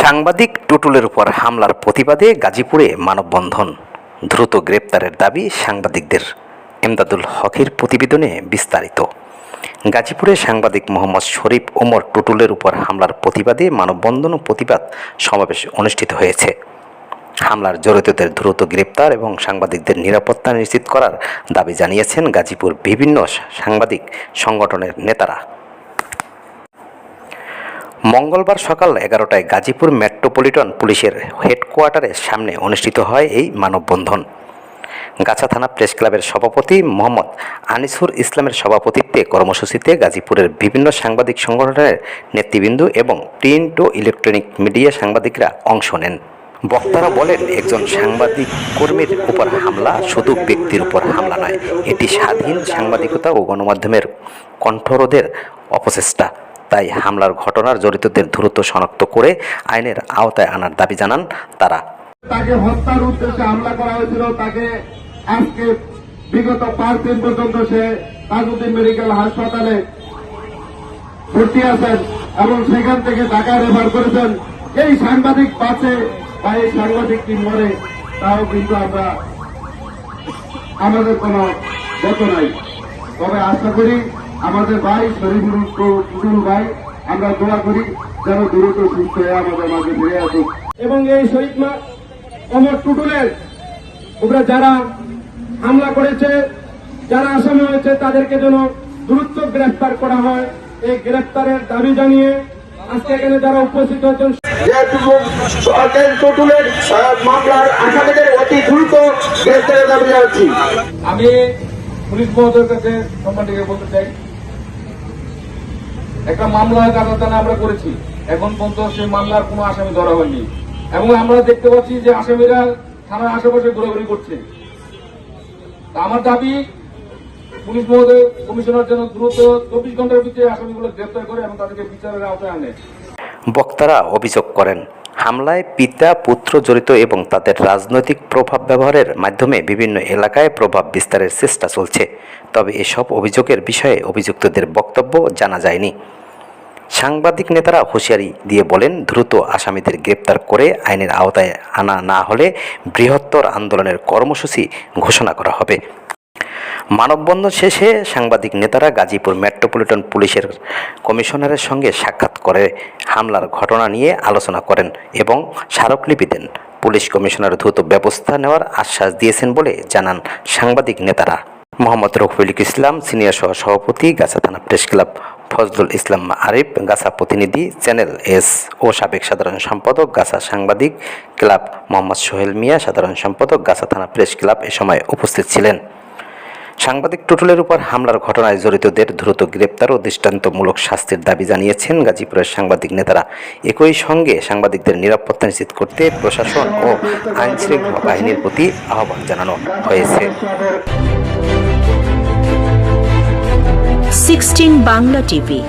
সাংবাদিক টুটুলের উপর হামলার প্রতিবাদে গাজীপুরে মানববন্ধন, দ্রুত গ্রেপ্তারের দাবি সাংবাদিকদের। এমদাদুল হকের প্রতিবেদনে বিস্তারিত। গাজীপুরে সাংবাদিক মোহাম্মদ শরীফ ওমর টুটুলের উপর হামলার প্রতিবাদে মানববন্ধন ও প্রতিবাদ সমাবেশ অনুষ্ঠিত হয়েছে। হামলার জড়িতদের দ্রুত গ্রেপ্তার এবং সাংবাদিকদের নিরাপত্তা নিশ্চিত করার দাবি জানিয়েছেন গাজীপুর বিভিন্ন সাংবাদিক সংগঠনের নেতারা। মঙ্গলবার সকাল 11টায় গাজীপুর মেট্রোপলিটন পুলিশের হেডকোয়ার্টারের সামনে অনুষ্ঠিত হয় এই মানববন্ধন। গাছা থানা প্রেস ক্লাবের সভাপতি মোহাম্মদ আনিসুর ইসলামের সভাপতিত্বে কর্মসূচিতে গাজীপুরের বিভিন্ন সাংবাদিক সংগঠনের নেতৃবৃন্দ এবং প্রিন্ট ও ইলেকট্রনিক মিডিয়া সাংবাদিকরা অংশ নেন। বক্তারা বলেন, একজন সাংবাদিক কর্মীর উপর হামলা শুধু ব্যক্তির উপর হামলা নয়, এটি স্বাধীন সাংবাদিকতা ও গণমাধ্যমের কণ্ঠরোধের অপচেষ্টা। তাই হামলার ঘটনার জড়িতদের দ্রুত শনাক্ত করে আইনের আওতায় আনার দাবি জানান তারা। তাকে হত্যার উদ্দেশ্যে হামলা করা হয়েছিল। তাকে আজকে বিগত 5 দিন পর্যন্ত সে তাজউদ্দিন মেডিকেল হাসপাতালে ভর্তি আছেন এবং সেখান থেকে ঢাকায় রেফার করেছেন। এই সাংবাদিক বাঁচে বা এই সাংবাদিকটি মরে তাও কিন্তু আমাদের কোনো গত নাই। তবে আশা করি আমাদের ভাই শরীফুল টুটুল ভাই, আমরা দোয়া করি যেন দ্রুত সুস্থ হয়ে আমাদের মাঝে ফিরে আসুক এবং এই শহীদ ওমর টুটুলের উপরে যারা হামলা করেছে, যারা আসামি হয়েছে, তাদেরকে যেন দ্রুত গ্রেফতার করা হয়। এই গ্রেফতারের দাবি জানিয়ে আজকে এখানে যারা উপস্থিত হয়েছেন, টুটুলের মামলার আসামিদের অতি দ্রুত গ্রেফতারের দাবি জানাচ্ছি। আমি পুলিশ মহোদয়ের কাছে সম্মানটিকে বলতে চাই, একটা মামলা গাজা থানায় আমরা করেছি, এখন পর্যন্ত সেই মামলার কোনো আসামি ধরা হয়নি এবং আমরা দেখতে পাচ্ছি যে আসামিরা থানার আশেপাশে ঘোরাঘুরি করছে। আমার দাবি, পুলিশ মহোদয় কমিশনার যেন দ্রুত 24 ঘন্টার ভিতরে আসামিগুলো গ্রেফতার করে এবং তাদেরকে বিচারের আওতায় আনে। বক্তারা অভিযোগ করেন, হামলায় পিতা পুত্র জড়িত এবং তাদের রাজনৈতিক প্রভাব ব্যবহারের মাধ্যমে বিভিন্ন এলাকায় প্রভাব বিস্তারের চেষ্টা চলছে। তবে এসব অভিযোগের বিষয়ে অভিযুক্তদের বক্তব্য জানা যায়নি। সাংবাদিক নেতারা হুঁশিয়ারি দিয়ে বলেন, দ্রুত আসামিদের গ্রেপ্তার করে আইনের আওতায় আনা না হলে বৃহত্তর আন্দোলনের কর্মসূচি ঘোষণা করা হবে। মানববন্ধন শেষে সাংবাদিক নেতারা গাজীপুর মেট্রোপলিটন পুলিশের কমিশনারের সঙ্গে সাক্ষাৎ করে হামলার ঘটনা নিয়ে আলোচনা করেন এবং স্মারকলিপি দেন। পুলিশ কমিশনার দ্রুত ব্যবস্থা নেওয়ার আশ্বাস দিয়েছেন বলে জানান সাংবাদিক নেতারা। মোহাম্মদ রফিকুল ইসলাম, সিনিয়র সহসভাপতি, গাছা থানা প্রেস ক্লাব, ফজলুল ইসলাম আরিফ, গাছা প্রতিনিধি চ্যানেল এস ও সাবেক সাধারণ সম্পাদক, গাছা সাংবাদিক ক্লাব মোহাম্মদ সোহেল মিয়া, সাধারণ সম্পাদক, গাছা থানা প্রেস ক্লাব এ সময় উপস্থিত ছিলেন। সাংবাদিক টুটুলের উপর হামলার ঘটনায় জড়িতদের দ্রুত গ্রেপ্তার ও দৃষ্টান্তমূলক শাস্তির দাবি জানিয়েছেন গাজীপুরের সাংবাদিক নেতারা। একই সঙ্গে সাংবাদিকদের নিরাপত্তা নিশ্চিত করতে প্রশাসন ও আইনশৃঙ্খলা বাহিনীর প্রতি আহ্বান জানানো হয়েছে। 16 বাংলা টিভি।